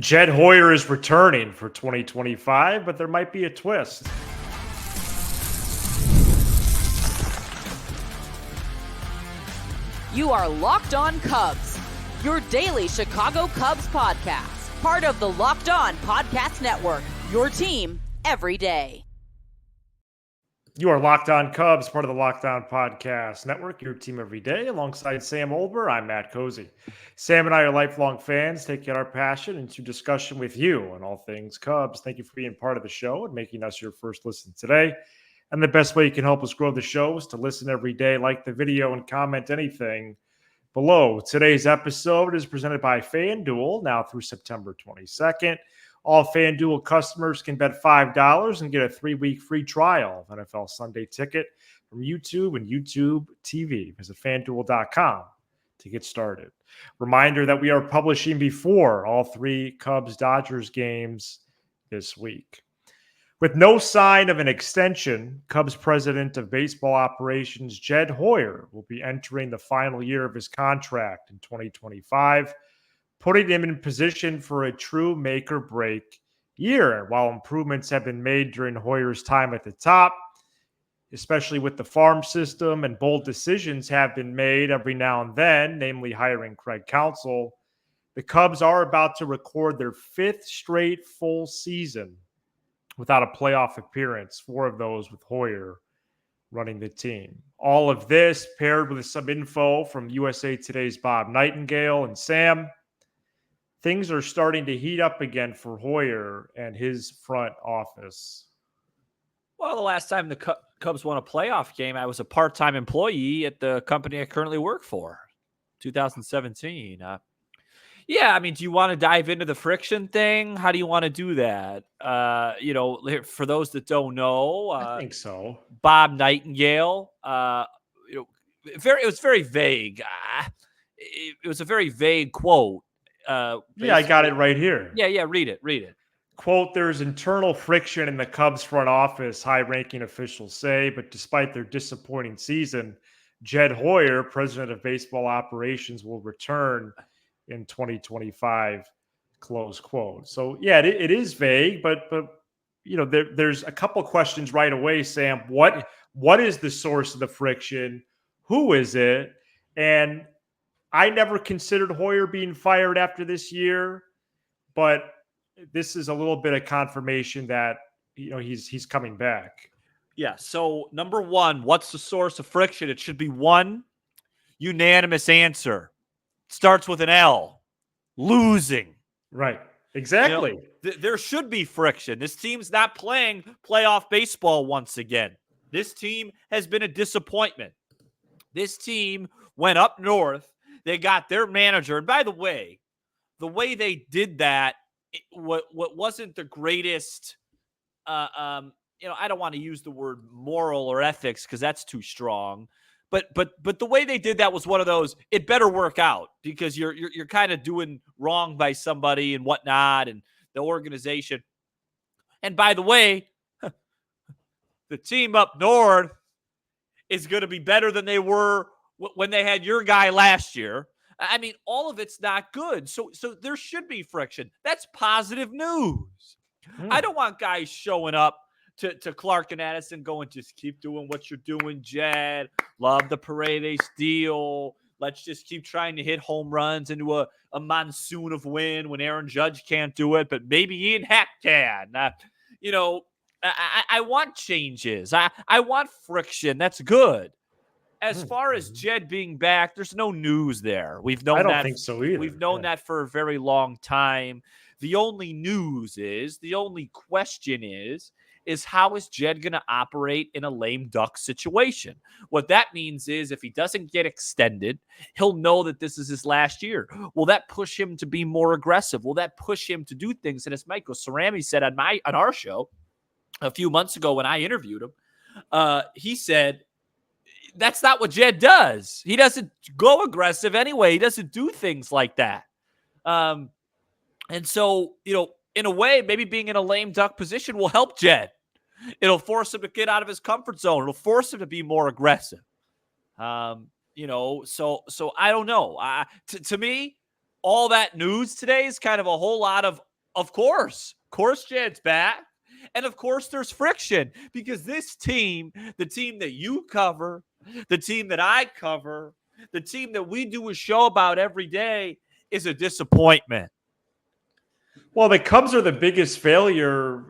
Jed Hoyer is returning for 2025, but there might be a twist. You are Locked On Cubs, your daily Chicago Cubs podcast, part of the Locked On Podcast Network, your team every day. You are Locked On Cubs, part of the Locked On Podcast Network, your team every day. Alongside Sam Olber, I'm Matt Cozy. Sam and I are lifelong fans, taking our passion into discussion with you on all things Cubs. Thank you for being part of the show and making us your first listen today. And the best way you can help us grow the show is to listen every day, like the video, and comment anything below. Today's episode is presented by FanDuel, now through September 22nd. All FanDuel customers can bet $5 and get a 3-week free trial of NFL Sunday Ticket from YouTube and YouTube TV. Visit FanDuel.com to get started. Reminder that we are publishing before all 3 Cubs-Dodgers games this week. With no sign of an extension, Cubs president of baseball operations Jed Hoyer will be entering the final year of his contract in 2025, putting him in position for a true make-or-break year. While improvements have been made during Hoyer's time at the top, especially with the farm system, and bold decisions have been made every now and then, namely hiring Craig Counsell, the Cubs are about to record their 5th straight full season without a playoff appearance, 4 of those with Hoyer running the team. All of this paired with some info from USA Today's Bob Nightingale. And Sam, things are starting to heat up again for Hoyer and his front office. Well, the last time the Cubs won a playoff game, I was a part-time employee at the company I currently work for, 2017. Yeah, I mean, do you want to dive into the friction thing? How do you want to do that? For those that don't know, I think so. Bob Nightingale, it was very vague. It was a very vague quote. I got it right here. Yeah, read it. Quote, there's internal friction in the Cubs front office, high-ranking officials say, but despite their disappointing season, Jed Hoyer, president of baseball operations, will return in 2025, close quote. So, yeah, it is vague, but there's a couple questions right away, Sam. What is the source of the friction? Who is it? And I never considered Hoyer being fired after this year, but this is a little bit of confirmation that he's coming back. Yeah. So number one, what's the source of friction? It should be one unanimous answer. Starts with an L. Losing. Right. Exactly. There should be friction. This team's not playing playoff baseball once again. This team has been a disappointment. This team went up north. They got their manager. And by the way they did that, what wasn't the greatest, I don't want to use the word moral or ethics because that's too strong. But the way they did that was one of those, it better work out because you're kind of doing wrong by somebody and whatnot and the organization. And by the way, the team up north is going to be better than they were when they had your guy last year. I mean, all of it's not good. So there should be friction. That's positive news. I don't want guys showing up to Clark and Addison going, just keep doing what you're doing, Jed. Love the Paredes deal. Let's just keep trying to hit home runs into a monsoon of wind when Aaron Judge can't do it, but maybe Ian Happ can. I want changes. I want friction. That's good. As far as Jed being back, there's no news there. We've known I don't that. think so either. We've known that for a very long time. The only question is how is Jed going to operate in a lame duck situation? What that means is if he doesn't get extended, he'll know that this is his last year. Will that push him to be more aggressive? Will that push him to do things? And as Michael Cerami said on our show a few months ago when I interviewed him, he said, that's not what Jed does. He doesn't go aggressive anyway. He doesn't do things like that. And so, in a way, maybe being in a lame duck position will help Jed. It'll force him to get out of his comfort zone. It'll force him to be more aggressive. So I don't know. To me, all that news today is kind of a whole lot of Of course. Of course, Jed's back. And of course, there's friction because this team, the team that you cover, the team that I cover, the team that we do a show about every day is a disappointment. Well, the Cubs are the biggest failure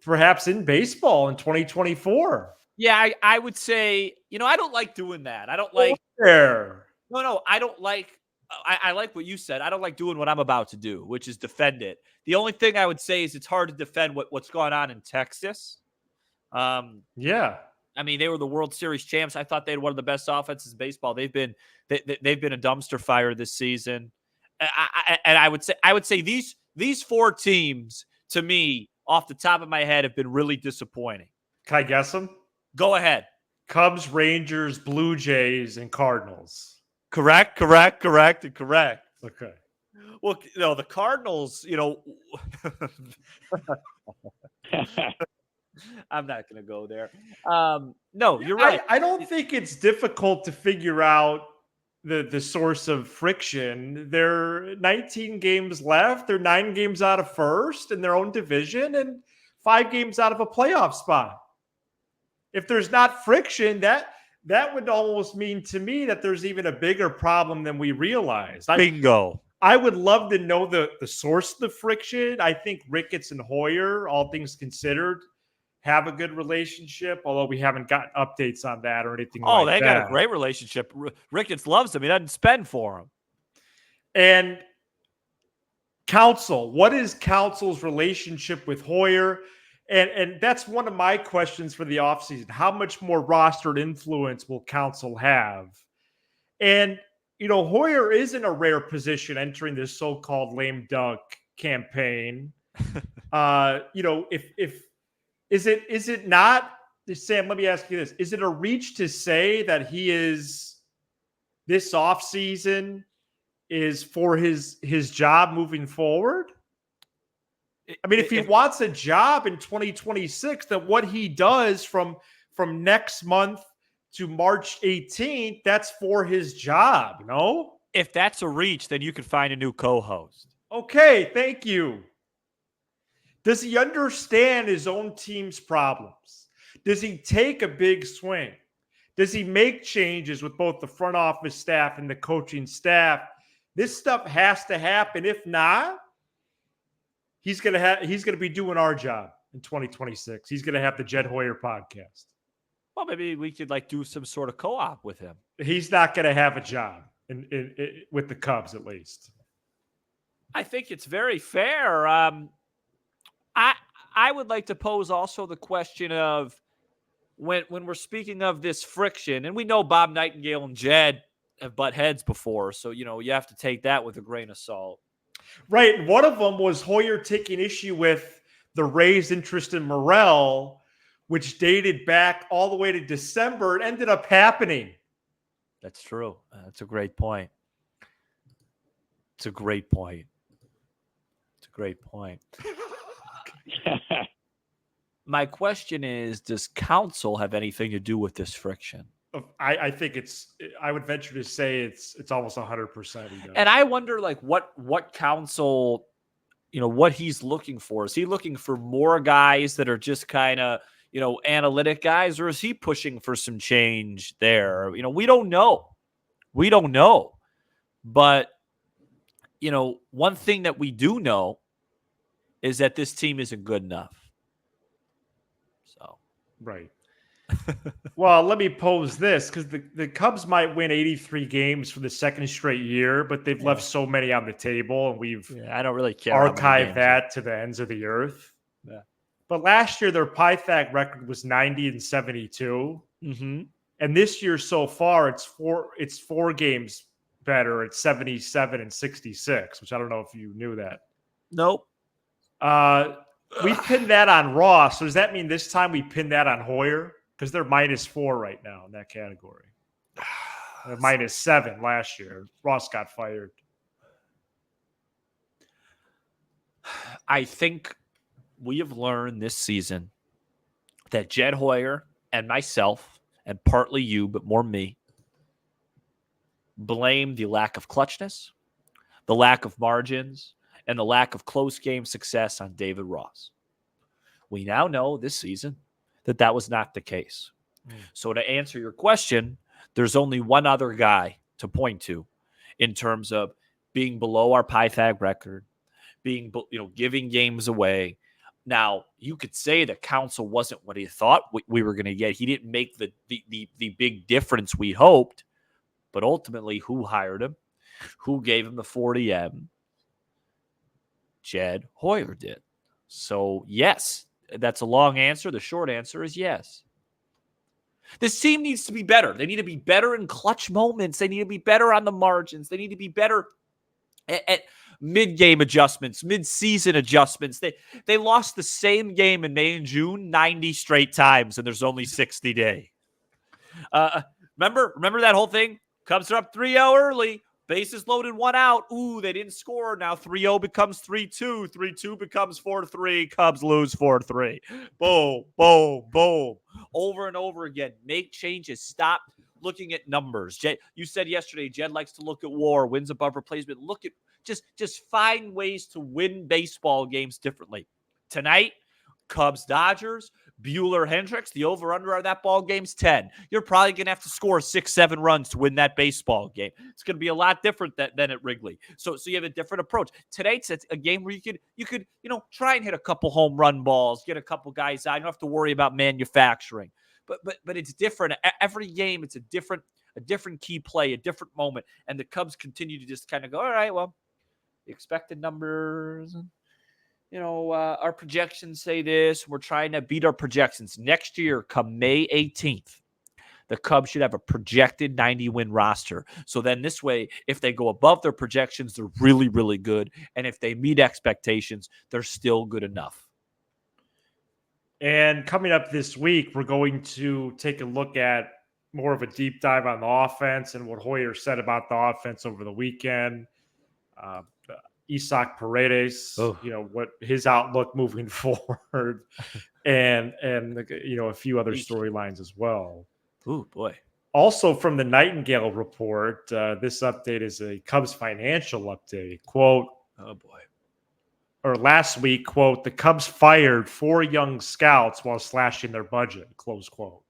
perhaps in baseball in 2024. Yeah, I would say, I don't like doing that. I don't like there. No, I don't like I like what you said. I don't like doing what I'm about to do, which is defend it. The only thing I would say is it's hard to defend what's going on in Texas. Yeah. I mean, they were the World Series champs. I thought they had one of the best offenses in baseball. They've been a dumpster fire this season. And I would say these four teams, to me, off the top of my head, have been really disappointing. Can I guess them? Go ahead. Cubs, Rangers, Blue Jays, and Cardinals. Correct. Okay. Well, the Cardinals, I'm not going to go there. No, you're right. I don't think it's difficult to figure out the source of friction. There are 19 games left. They're 9 games out of first in their own division and 5 games out of a playoff spot. If there's not friction, that would almost mean to me that there's even a bigger problem than we realized. Bingo. I would love to know the source of the friction. I think Ricketts and Hoyer, all things considered, have a good relationship, although we haven't gotten updates on that or anything like that. Oh, they got a great relationship. Ricketts loves him. He doesn't spend for him. And Counsell, what is Counsell's relationship with Hoyer? And that's one of my questions for the offseason. How much more rostered influence will Counsell have? And, Hoyer is in a rare position entering this so-called lame duck campaign. If is it not, Sam, let me ask you this. Is it a reach to say that he is this offseason is for his job moving forward? I mean, if he wants a job in 2026, then what he does from next month to March 18th, that's for his job, no? If that's a reach, then you can find a new co-host. Okay, thank you. Does he understand his own team's problems? Does he take a big swing? Does he make changes with both the front office staff and the coaching staff? This stuff has to happen. If not, he's gonna be doing our job in 2026. He's gonna have the Jed Hoyer podcast. Well, maybe we could do some sort of co-op with him. He's not gonna have a job with the Cubs, at least. I think it's very fair. I would like to pose also the question of when we're speaking of this friction, and we know Bob Nightingale and Jed have butt heads before, so you have to take that with a grain of salt. Right. One of them was Hoyer taking issue with the Rays' interest in Morel, which dated back all the way to December. It ended up happening. That's true. That's a great point. It's a great point. My question is, does Counsell have anything to do with this friction? I think I would venture to say it's almost 100%. And I wonder what Counsell, what he's looking for. Is he looking for more guys that are just kind of, analytic guys, or is he pushing for some change there? We don't know. But, one thing that we do know is that this team isn't good enough. So, right. Well, let me pose this, because the Cubs might win 83 games for the second straight year, but they've left so many on the table, and we've I don't really care. Archived that to the ends of the earth. Yeah. But last year, their Pythag record was 90-72. Mm-hmm. And this year so far, it's four games better. It's 77-66, which I don't know if you knew that. Nope. We pinned that on Ross. So does that mean this time we pinned that on Hoyer? Because they're -4 right now in that category. -7 last year. Ross got fired. I think we have learned this season that Jed Hoyer and myself, and partly you, but more me, blame the lack of clutchness, the lack of margins, and the lack of close game success on David Ross. We now know this season that was not the case. So to answer your question, there's only one other guy to point to in terms of being below our Pythag record, giving games away. Now, you could say that Counsell wasn't what he thought we were going to get. He didn't make the big difference we hoped. But ultimately, who hired him? Who gave him the 40M? Jed Hoyer did. So, yes, that's a long answer. The short answer is yes. This team needs to be better. They need to be better in clutch moments. They need to be better on the margins. They need to be better at mid-game adjustments, mid-season adjustments. They lost the same game in May and June 90 straight times, and there's only 60 days. Remember that whole thing? Cubs are up 3-0 early. Bases loaded, 1 out. Ooh, they didn't score. Now 3-0 becomes 3-2. 3-2 becomes 4-3. Cubs lose 4-3. Boom, boom, boom. Over and over again. Make changes. Stop looking at numbers. Jed, you said yesterday, Jed likes to look at WAR, wins above replacement. Look at just find ways to win baseball games differently. Tonight, Cubs-Dodgers, Buehler-Hendricks, the over-under of that ball game's 10. You're probably going to have to score 6-7 runs to win that baseball game. It's going to be a lot different than at Wrigley. So you have a different approach. Tonight's a game where you could try and hit a couple home run balls, get a couple guys out. You don't have to worry about manufacturing. But it's different. Every game, it's a different key play, a different moment. And the Cubs continue to just kind of go, all right, well, the expected numbers, our projections say this. We're trying to beat our projections. Next year, come May 18th, the Cubs should have a projected 90-win roster. So then this way, if they go above their projections, they're really, really good. And if they meet expectations, they're still good enough. And coming up this week, we're going to take a look at more of a deep dive on the offense and what Hoyer said about the offense over the weekend. Isaac Paredes, what his outlook moving forward, and a few other storylines as well. Oh boy! Also from the Nightingale report, this update is a Cubs financial update. Quote: Oh boy! Or last week, quote: the Cubs fired 4 young scouts while slashing their budget. Close quote.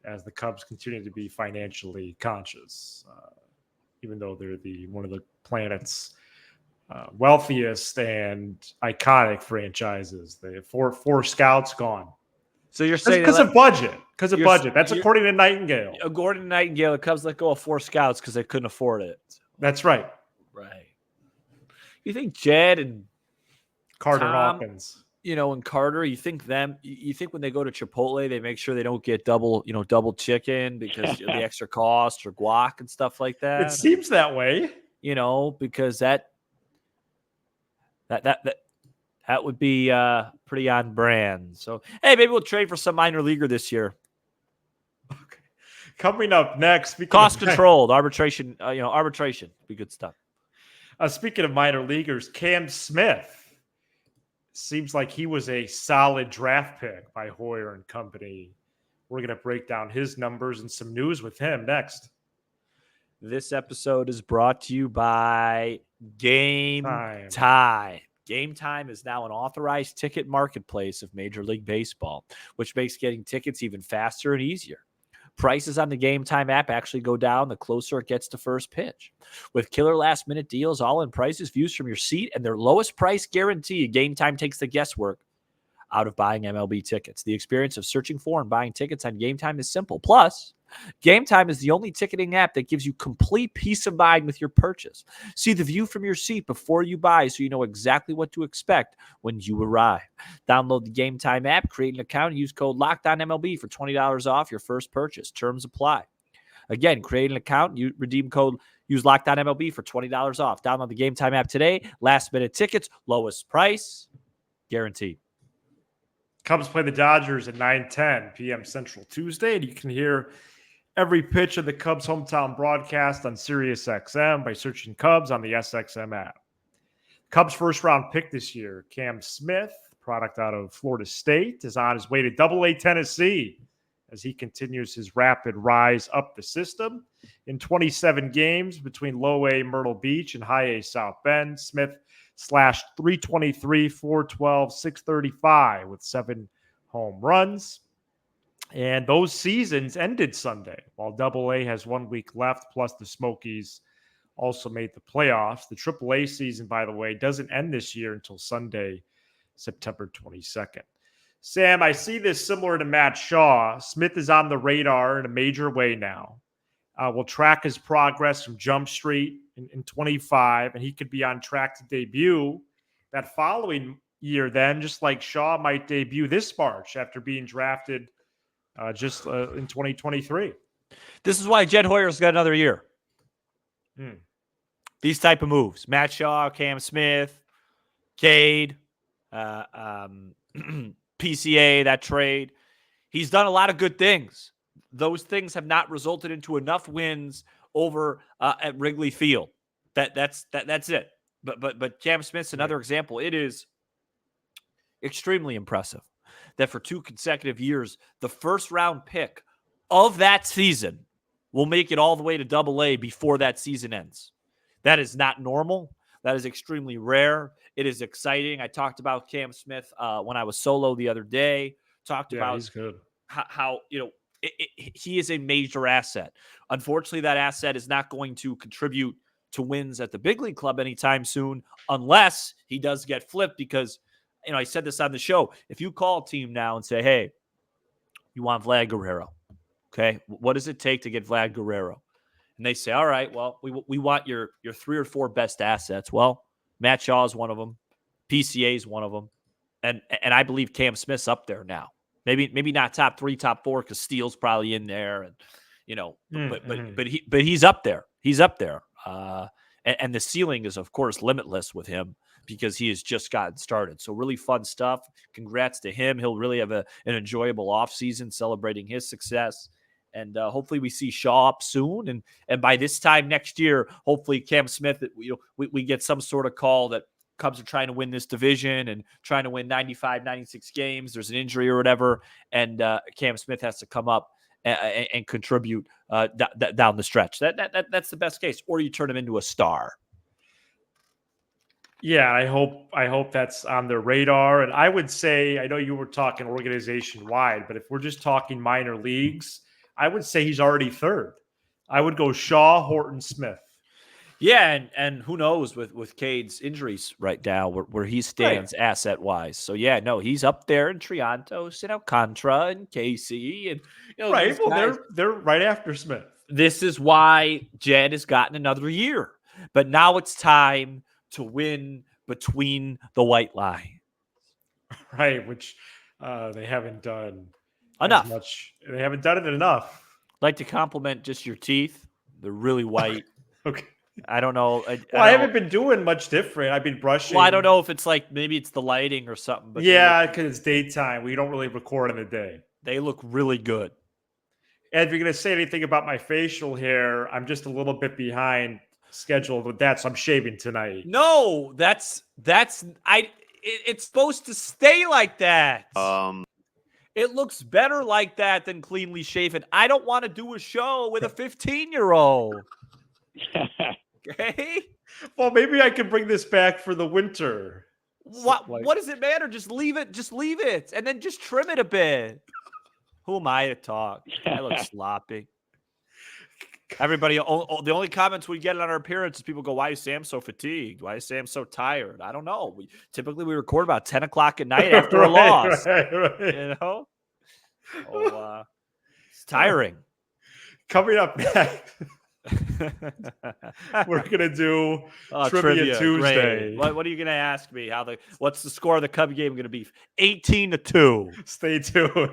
As the Cubs continue to be financially conscious, even though they're one of the planet's wealthiest and iconic franchises. They have four scouts gone. So you're saying because of budget? Because of budget. That's according to Nightingale. According to Nightingale, the Cubs let go of 4 scouts because they couldn't afford it. That's right. Right. You think Jed and Carter Tom, Hawkins, and Carter, you think when they go to Chipotle, they make sure they don't get double chicken because of the extra cost or guac and stuff like that? It seems that way. Because that would be pretty on brand. So, hey, maybe we'll trade for some minor leaguer this year. Okay. Coming up next, cost controlled arbitration. Arbitration be good stuff. Speaking of minor leaguers, Cam Smith seems like he was a solid draft pick by Hoyer and company. We're going to break down his numbers and some news with him next. This episode is brought to you by Game Time. Game Time is now an authorized ticket marketplace of Major League Baseball, which makes getting tickets even faster and easier. Prices on the Game Time app actually go down the closer it gets to first pitch. With killer last-minute deals, all-in prices, views from your seat, and their lowest price guarantee, Game Time takes the guesswork out of buying MLB tickets. The experience of searching for and buying tickets on Game Time is simple. Plus, Game Time is the only ticketing app that gives you complete peace of mind with your purchase. See the view from your seat before you buy so you know exactly what to expect when you arrive. Download the Game Time app, create an account, and use code LOCKEDONMLB for $20 off your first purchase. Terms apply. Again, create an account, you redeem code, use LOCKEDONMLB for $20 off. Download the Game Time app today. Last minute tickets, lowest price, guaranteed. Cubs play the Dodgers at 9:10 p.m. Central Tuesday, and you can hear every pitch of the Cubs hometown broadcast on SiriusXM by searching Cubs on the SXM app. Cubs first round pick this year, Cam Smith, product out of Florida State, is on his way to Double-A Tennessee as he continues his rapid rise up the system. In 27 games between Low-A Myrtle Beach and High-A South Bend, Smith slashed 323, 412, 635 with 7 home runs. And those seasons ended Sunday, while AA has 1 week left, plus the Smokies also made the playoffs. The AAA season, by the way, doesn't end this year until Sunday, September 22nd. Sam, I see this similar to Matt Shaw. Smith is on the radar in a major way now. We'll track his progress from Jump Street in 25, and he could be on track to debut that following year then, just like Shaw might debut this March after being drafted in 2023. This is why Jed Hoyer's got another year. These type of moves. Matt Shaw, Cam Smith, Cade, PCA, that trade. He's done a lot of good things. Those things have not resulted into enough wins over at Wrigley Field. That's it. But Cam Smith's another example. It is extremely impressive that for 2 consecutive years, the first round pick of that season will make it all the way to AA before that season ends. That is not normal. That is extremely rare. It is exciting. I talked about Cam Smith when I was solo the other day. Talked about he's good. How he is a major asset. Unfortunately, that asset is not going to contribute to wins at the big league club anytime soon, unless he does get flipped. Because I said this on the show. If you call a team now and say, "Hey, you want Vlad Guerrero? Okay, what does it take to get Vlad Guerrero?" And they say, "All right, well, we want your 3 or 4 best assets." Well, Matt Shaw is one of them. PCA is one of them. And I believe Cam Smith's up there now. Maybe not top 3, top 4, because Steele's probably in there. And, but he's up there. He's up there. And the ceiling is, of course, limitless with him because he has just gotten started. So really fun stuff. Congrats to him. He'll really have an enjoyable offseason celebrating his success. And hopefully we see Shaw up soon. And by this time next year, hopefully Cam Smith, we get some sort of call that Cubs are trying to win this division and trying to win 95, 96 games. There's an injury or whatever. And Cam Smith has to come up and contribute down the stretch. That's the best case. Or you turn him into a star. Yeah, I hope that's on their radar. And I would say, I know you were talking organization-wide, but if we're just talking minor leagues, I would say he's already third. I would go Shaw, Horton, Smith. Yeah, and who knows with Cade's injuries right now where he stands asset-wise. So, yeah, no, he's up there in Triantos and Alcantara and Casey. And, right, well, they're right after Smith. This is why Jed has gotten another year. But now it's time to win between the white line. Right, which they haven't done enough. They haven't done it enough. I'd like to compliment just your teeth. They're really white. Okay. I don't know. I haven't been doing much different. I've been brushing. Well, I don't know if it's maybe it's the lighting or something. But yeah, because it's daytime. We don't really record in the day. They look really good. And if you're going to say anything about my facial hair, I'm just a little bit behind schedule with that, so I'm shaving tonight. No, it's supposed to stay like that. It looks better like that than cleanly shaven. I don't want to do a show with a 15-year-old. Okay. Well, maybe I can bring this back for the winter. What does it matter? Just leave it. Just leave it. And then just trim it a bit. Who am I to talk? I look sloppy. Everybody, the only comments we get on our appearance is people go, "Why is Sam so fatigued? Why is Sam so tired?" I don't know. Typically we record about 10 o'clock at night after a loss. Right. Oh, it's tiring. Coming up next, we're gonna do Trivia Tuesday. What are you gonna ask me? What's the score of the Cub game gonna be? 18-2. Stay tuned.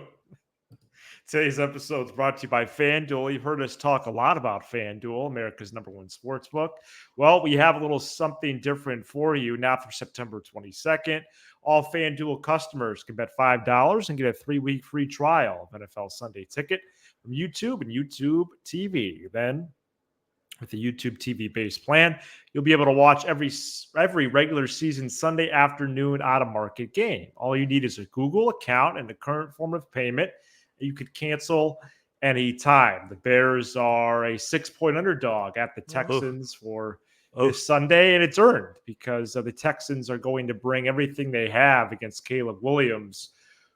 Today's episode is brought to you by FanDuel. You've heard us talk a lot about FanDuel, America's #1 sportsbook. Well, we have a little something different for you now through September 22nd. All FanDuel customers can bet $5 and get a 3-week free trial of NFL Sunday Ticket from YouTube and YouTube TV. Then, with the YouTube TV-based plan, you'll be able to watch every regular season Sunday afternoon out-of-market game. All you need is a Google account and a current form of payment. You could cancel anytime. The Bears are a 6-point underdog at the Texans for this Sunday, and it's earned because the Texans are going to bring everything they have against Caleb Williams,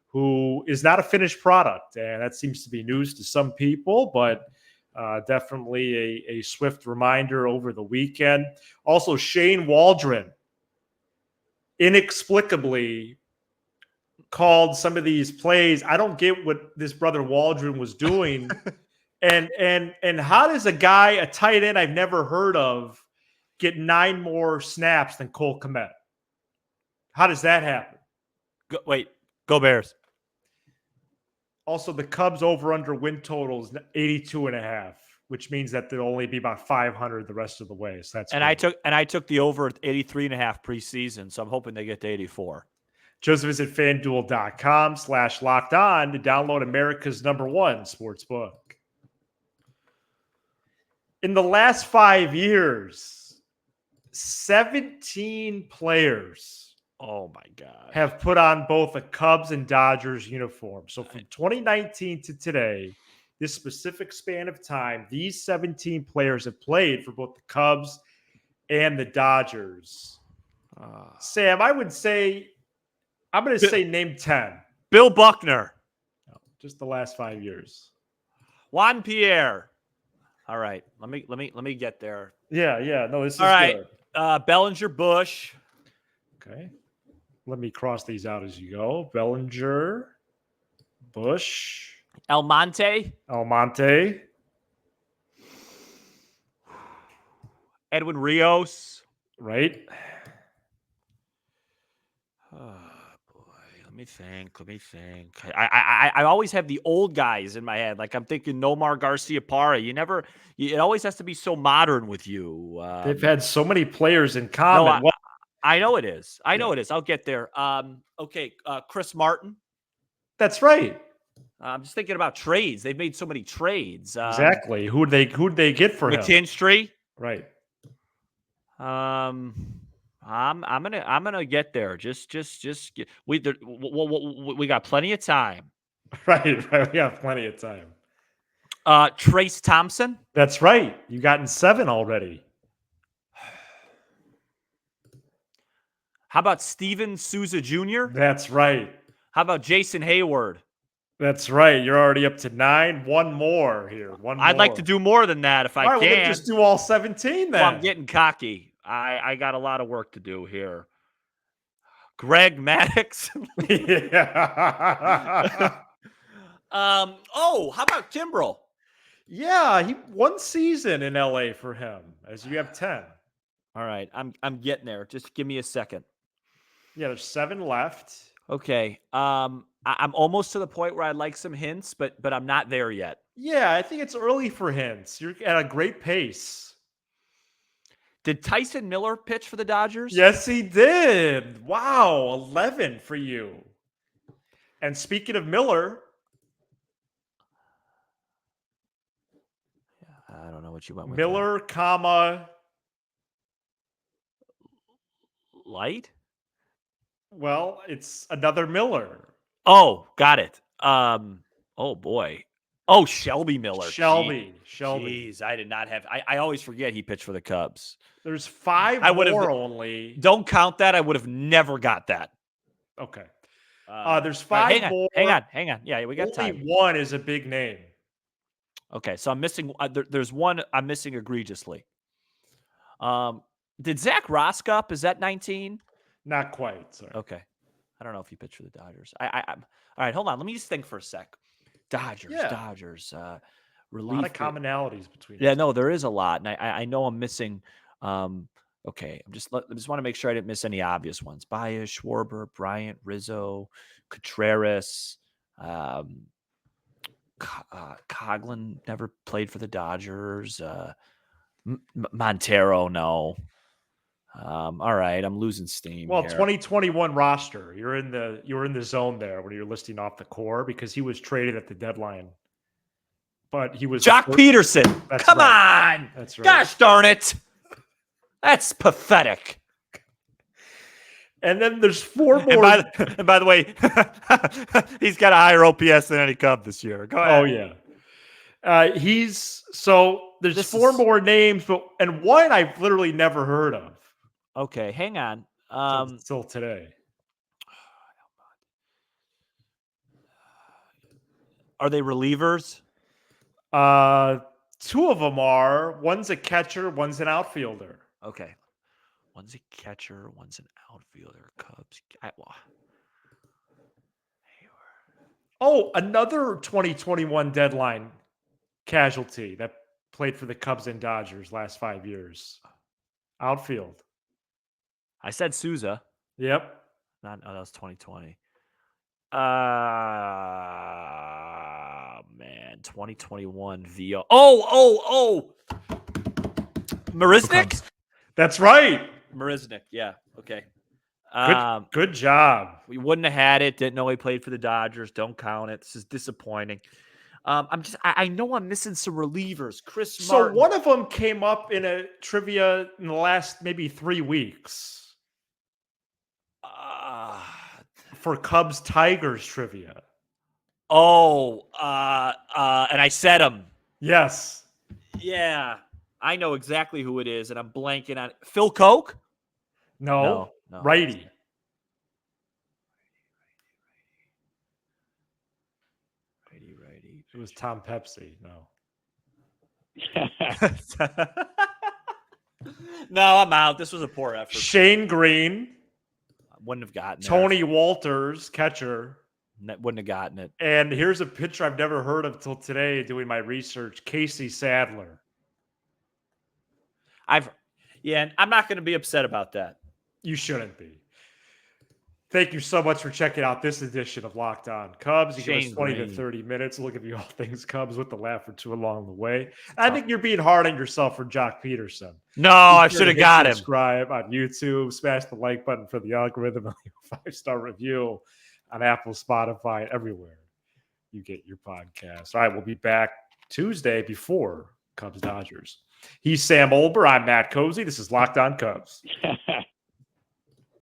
who is not a finished product. And that seems to be news to some people, but definitely a swift reminder over the weekend. Also, Shane Waldron inexplicably called some of these plays. I don't get what this brother Waldron was doing. and how does a guy, a tight end I've never heard of, get 9 more snaps than Cole Kmet? How does that happen? Go Bears. Also, the Cubs over-under win total is 82.5, which means that there'll only be about 500 the rest of the way. So that's good. I took the over at 83.5 preseason, so I'm hoping they get to 84. Just visit FanDuel.com/lockedon to download America's #1 sportsbook. In the last 5 years, 17 players Oh my God, have put on both a Cubs and Dodgers uniform. So from 2019 to today, this specific span of time, these 17 players have played for both the Cubs and the Dodgers. Sam, I'm going to say name 10. Bill Buckner. No, just the last 5 years. Juan Pierre. All right, let me get there. Yeah. No, this is all right. Good. Bellinger, Bush. Okay. Let me cross these out as you go. Bellinger, Bush, Almonte, Edwin Rios. Right. Oh boy, let me think. I always have the old guys in my head. Like I'm thinking Nomar Garcia-Parra. It always has to be so modern with you. They've had so many players in common. No, I know it is. It is. I'll get there. Okay, Chris Martin. That's right. I'm just thinking about trades. They've made so many trades. Exactly. Who'd they get for him? McKinstry. Right. I'm gonna get there. We got plenty of time. Right. We have plenty of time. Trace Thompson. That's right. You've gotten 7 already. How about Steven Souza Jr.? That's right. How about Jason Hayward? That's right. You're already up to 9. One more here. I'd like to do more than that if I can. Well, then just do all 17 then. Well, I'm getting cocky. I got a lot of work to do here. Greg Maddux. Yeah. How about Kimbrel? Yeah, he 1 season in LA for him, as you have 10. All right, I'm getting there. Just give me a second. Yeah, there's 7 left. Okay. I'm almost to the point where I'd like some hints, but I'm not there yet. Yeah, I think it's early for hints. You're at a great pace. Did Tyson Miller pitch for the Dodgers? Yes, he did. Wow, 11 for you. And speaking of Miller, I don't know what you went with. Miller, comma Light? Well, it's another Miller. Oh, got it. Oh boy. Oh, Shelby Miller. Shelby. Jeez, I did not have. I always forget he pitched for the Cubs. There's 5 more only. Don't count that. I would have never got that. Okay. There's 5 more. Hang on. Yeah, we got only time. 1 is a big name. Okay, so I'm missing. There's 1 I'm missing egregiously. Did Zach Roskopp? Is that 19? Not quite. Sorry. Okay. I don't know if he pitched for the Dodgers. All right, hold on. Let me just think for a sec. Dodgers. A Relief. lot of commonalities between. Yeah, no, there is a lot, and I know I'm missing. Okay, I just want to make sure I didn't miss any obvious ones. Baez, Schwarber, Bryant, Rizzo, Contreras, Coughlin never played for the Dodgers. Montero, no. All right, I'm losing steam. Well, here. 2021 roster. You're in the zone there when you're listing off the core because he was traded at the deadline. But he was Jock Peterson. Come on. That's right. Gosh darn it. That's pathetic. And then there's 4 more. And by the way, he's got a higher OPS than any Cub this year. Go ahead. Oh, yeah. There's four more names, and one I've literally never heard of. Okay, hang on. Till today. Are they relievers? Two of them are. One's a catcher, one's an outfielder. Okay. One's a catcher, one's an outfielder. Cubs. Oh, another 2021 deadline casualty that played for the Cubs and Dodgers last 5 years. Outfield. I said Souza. Yep. That was 2020. Man, 2021 via. Oh! Marisnik? That's right. Marisnik, yeah. Okay. Good job. We wouldn't have had it. Didn't know he played for the Dodgers. Don't count it. This is disappointing. I know I'm missing some relievers. Chris Martin. So one of them came up in a trivia in the last maybe 3 weeks. For Cubs Tigers trivia. And I said him. Yes. Yeah. I know exactly who it is, and I'm blanking on it. Phil Koch? No. No. Righty. Righty. It was Tom Pepsi. No. No, I'm out. This was a poor effort. Shane Green. I wouldn't have gotten it. Tony Walters, catcher. Wouldn't have gotten it. And here's a pitcher I've never heard of till today doing my research. Casey Sadler. And I'm not going to be upset about that. You shouldn't be. Thank you so much for checking out this edition of Locked On Cubs. You give us 20 to 30 minutes. We'll give you all things Cubs with the laugh or two along the way. I think you're being hard on yourself for Jock Peterson. No, I should have got him. Subscribe on YouTube. Smash the like button for the algorithm. And leave a 5-star review on Apple, Spotify, everywhere you get your podcast. All right, we'll be back Tuesday before Cubs Dodgers. He's Sam Olber. I'm Matt Cozy. This is Locked On Cubs.